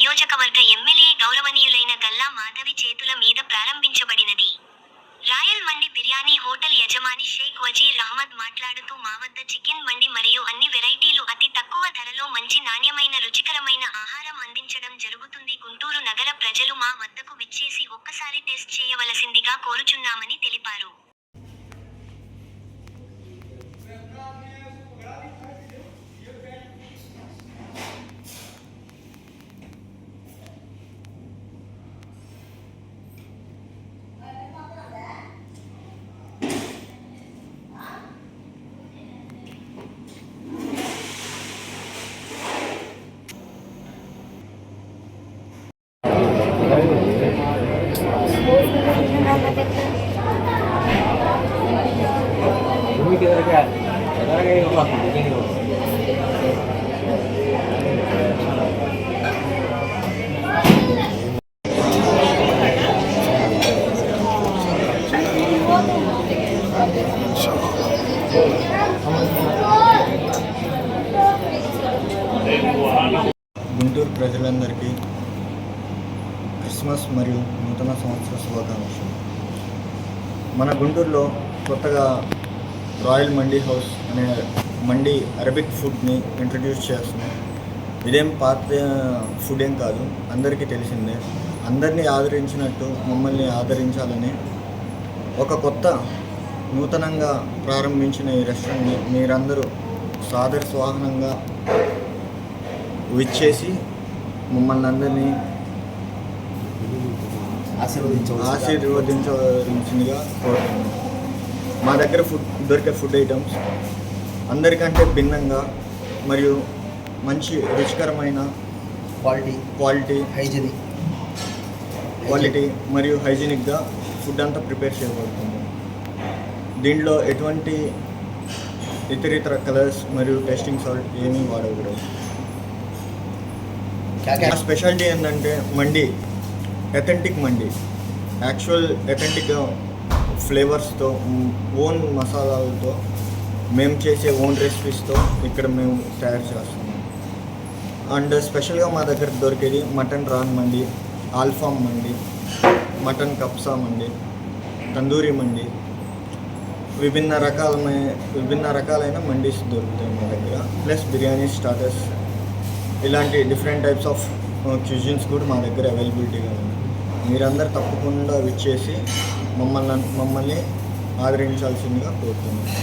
నియోజకవర్గ ఎమ్మెల్యే గౌరవనీయులైన గల్లా మాధవి చేతుల మీద ప్రారంభించబడినది. రాయల్ మండి బిర్యానీ హోటల్ యజమాని షేక్ వజీర్ అహ్మద్ మాట్లాడుతూ మా వద్ద చికెన్ మండి మరియు అన్ని వెరైటీలు అతి తక్కువ ధరలో మంచి నాణ్యమైన రుచికరమైన ఆహారం అందించడం జరుగుతుంది. గుంటూరు నగర ప్రజలు మా వద్దకు విచ్చేసి ఒక్కసారి టెస్ట్ చేయవలసిందిగా కోరుచున్నామని తెలిపారు. గుంటూరు ప్రజలందరికీ క్రిస్మస్ మరియు నూతన సంవత్సర శుభాకాంక్షలు. మన గుంటూరులో కొత్తగా రాయల్ మండీ హౌస్ అనే మండీ అరబిక్ ఫుడ్ని ఇంట్రడ్యూస్ చేస్తున్నాం. ఇదేం పాత ఫుడ్ ఏం కాదు, అందరికీ తెలిసిందే. అందరినీ ఆదరించినట్టు మమ్మల్ని ఆదరించాలని ఒక కొత్త నూతనంగా ప్రారంభించిన ఈ రెస్టారెంట్ని మీరందరూ సాదర స్వాగతంగా విచ్చేసి మమ్మల్ని అందరినీ ఆశీర్వదించవలసిందిగా కోరుతున్నాను. మా దగ్గర దొరికే ఫుడ్ ఐటమ్స్ అందరికంటే భిన్నంగా మరియు మంచి రుచికరమైన క్వాలిటీ మరియు హైజీనిక్గా ఫుడ్ అంతా ప్రిపేర్ చేయబడుతుంది. దీంట్లో ఎటువంటి ఇతర కలర్స్ మరియు టేస్టింగ్ సాల్ట్ ఏమీ వాడకూడదు. స్పెషాలిటీ ఏంటంటే మండి అథెంటిక్ మండి, యాక్చువల్ అథెంటిక్ ఫ్లేవర్స్తో, ఓన్ మసాలాలతో మేము చేసే ఓన్ రెసిపీస్తో ఇక్కడ మేము తయారు చేస్తున్నాం. అండ్ స్పెషల్గా మా దగ్గర దొరికేది మటన్ రాన్ మండి, ఆల్ఫామ్ మండి, మటన్ కప్సా మండి, తందూరి మండి, విభిన్న రకాలైన మండీస్ దొరుకుతాయి మా దగ్గర. ప్లస్ బిర్యానీ స్టార్టర్స్, ఇలాంటి డిఫరెంట్ టైప్స్ ఆఫ్ క్యూజిన్స్ కూడా మా దగ్గర అవైలబిలిటీగా ఉంది. మీరందరూ తప్పకుండా విచ్చేసి మమ్మల్ని ఆదరించాల్సిందిగా కోరుతున్నాను.